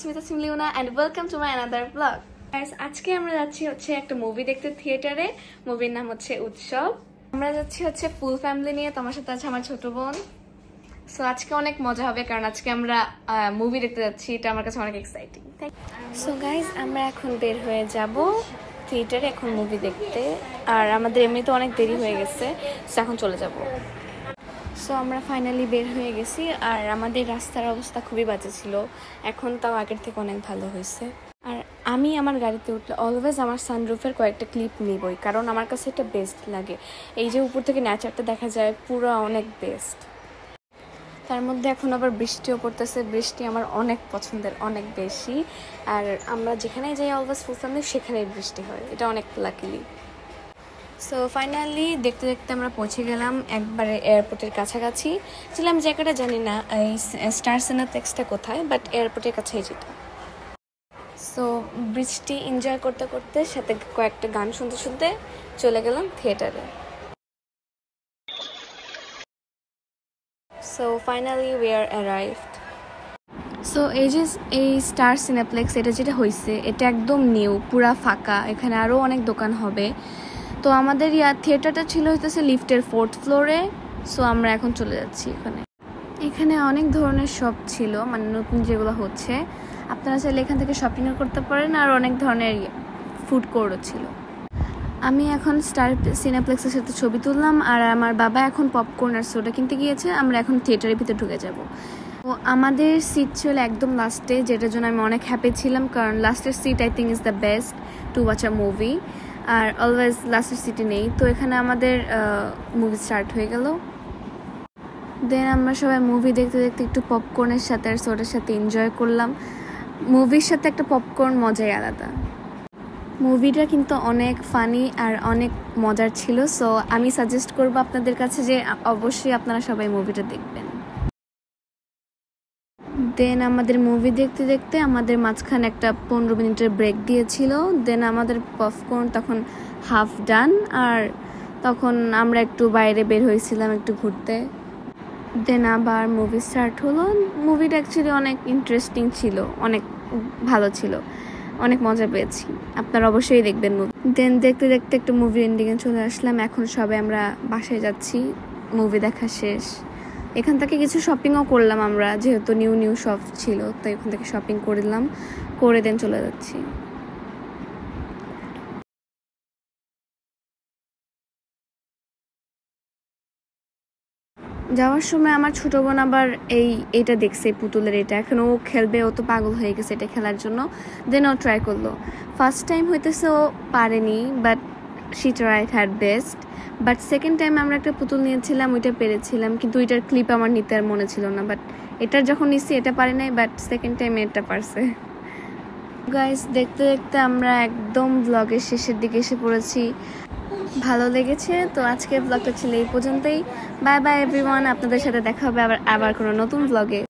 স্মিতা সিমলিউনা and welcome to my another blog. Guys, আজকে আমরা যাচ্ছি একটা মুভি দেখতে থিয়েটারে। মুভির নাম হচ্ছে উৎসব। আমরা যাচ্ছি ফুল ফ্যামিলি নিয়ে। তোমার সাথে আছে আমার ছোট বোন। সো আজকে অনেক মজা হবে কারণ আজকে আমরা মুভি দেখতে যাচ্ছি। এটা আমার কাছে অনেক এক্সাইটিং। সো গাইস, আমরা এখন বের হয়ে যাব থিয়েটারে এখন মুভি দেখতে। আর আমাদের এমনিতে অনেক দেরি হয়ে গেছে, সো এখন চলে যাব। সো আমরা ফাইনালি বের হয়ে গেছি। আর আমাদের রাস্তার অবস্থা খুবই বাজে ছিল, এখন তাও আগের থেকে অনেক ভালো হয়েছে। আর আমি আমার গাড়িতে উঠলে অলওয়েজ আমার সানরুফের কয়েকটা ক্লিপ নিবই, কারণ আমার কাছে এটা বেস্ট লাগে। এই যে উপর থেকে ন্যাচারটা দেখা যায়, পুরো অনেক বেস্ট। তার মধ্যে এখন আবার বৃষ্টিও পড়তেছে। বৃষ্টি আমার অনেক পছন্দের, অনেক বেশি। আর আমরা যেখানেই যাই অলওয়েজ ফুল ফ্যামিলি, সেখানেই বৃষ্টি হয়, এটা অনেক লাকিলি। সো ফাইনালি দেখতে দেখতে আমরা পৌঁছে গেলাম একবারে এয়ারপোর্টের কাছাকাছি ছিলাম। জায়গাটা জানি না এই স্টার সিনেপ্লেক্সটা কোথায়, বাট এয়ারপোর্টের কাছেই যেটা। সো বৃষ্টি এনজয় করতে করতে সাথে কয়েকটা গান শুনতে শুনতে চলে গেলাম থিয়েটারে। So finally we are arrived. So এই স্টার সিনেপ্লেক্স এটা যেটা হয়েছে, এটা একদম নিউ, পুরা ফাঁকা। এখানে আরও অনেক দোকান হবে। তো আমাদের থিয়েটারটা ছিল হইতেছে লিফটের 4th ফ্লোরে। সো আমরা এখন চলে যাচ্ছি এখানে অনেক ধরনের শপ ছিল, মানে নতুন যেগুলো হচ্ছে। আপনারা চাইলে এখান থেকে শপিংও করতে পারেন। আর অনেক ধরনের ফুড কোর্টও ছিল। আমি এখন স্টার সিনেপ্লেক্সের সাথে ছবি তুললাম। আর আমার বাবা এখন পপকর্ন আর সোডা কিনতে গিয়েছে। আমরা এখন থিয়েটারের ভিতরে ঢুকে যাব। তো আমাদের সিট ছিল একদম লাস্টে, যেটার জন্য আমি অনেক হ্যাপি ছিলাম, কারণ লাস্টের seat I think is the best to watch a movie. আর অলওয়েজ লাস্টের সিটে নেই। তো এখানে আমাদের মুভি স্টার্ট হয়ে গেল। দেন আমরা সবাই মুভি দেখতে দেখতে একটু পপকর্নের সাথে আর সোডার সাথে এনজয় করলাম। মুভির সাথে একটা পপকর্ন মজাই আলাদা। মুভিটা কিন্তু অনেক ফানি আর অনেক মজার ছিল। সো আমি সাজেস্ট করবো আপনাদের কাছে যে অবশ্যই আপনারা সবাই মুভিটা দেখবেন। দেন আমাদের মুভি দেখতে দেখতে আমাদের মাঝখানে একটা 15 মিনিটের ব্রেক দিয়েছিল। দেন আমাদের পপকর্ন তখন হাফ ডান। আর তখন আমরা একটু বাইরে বের হয়েছিলাম একটু ঘুরতে। দেন আবার মুভি স্টার্ট হলো। মুভিটা অ্যাকচুয়ালি অনেক ইন্টারেস্টিং ছিল, অনেক ভালো ছিল, অনেক মজা পেয়েছি। আপনারা অবশ্যই দেখবেন মুভি। দেন দেখতে দেখতে একটু মুভি এন্ডিংয়ে চলে আসলাম। এখন সবাই আমরা বাসায় যাচ্ছি, মুভি দেখা শেষ। এখান থেকে কিছু শপিংও করলাম আমরা, যেহেতু নিউ শপ ছিল, তো এখান থেকে শপিং করলাম, করে দেন চলে যাচ্ছি। যাওয়ার সময় আমার ছোট বোন আবার এইটা দেখছে, পুতুলের এটা। এখন ও খেলবে, ও তো পাগল হয়ে গেছে এটা খেলার জন্য। দেন ও ট্রাই করলো। ফার্স্ট টাইম হইতেছে ও পারেনি, but she tried her best. But second time আমরা একটা পুতুল নিয়েছিলাম, ওইটা পেরেছিলাম, কিন্তু ওইটার ক্লিপ আমার নিতে আর মনে ছিল না। বাট এটার যখন নিচ্ছি এটা পারি নাই, বাট সেকেন্ড টাইম এটা পারছে। গাইস, দেখতে দেখতে আমরা একদম ব্লগের শেষের দিকে এসে পড়েছি। ভালো লেগেছে তো আজকের ব্লগটা ছিল এই পর্যন্তই। Bye bye everyone. আপনাদের সাথে দেখা হবে আবার কোনো নতুন ব্লগে।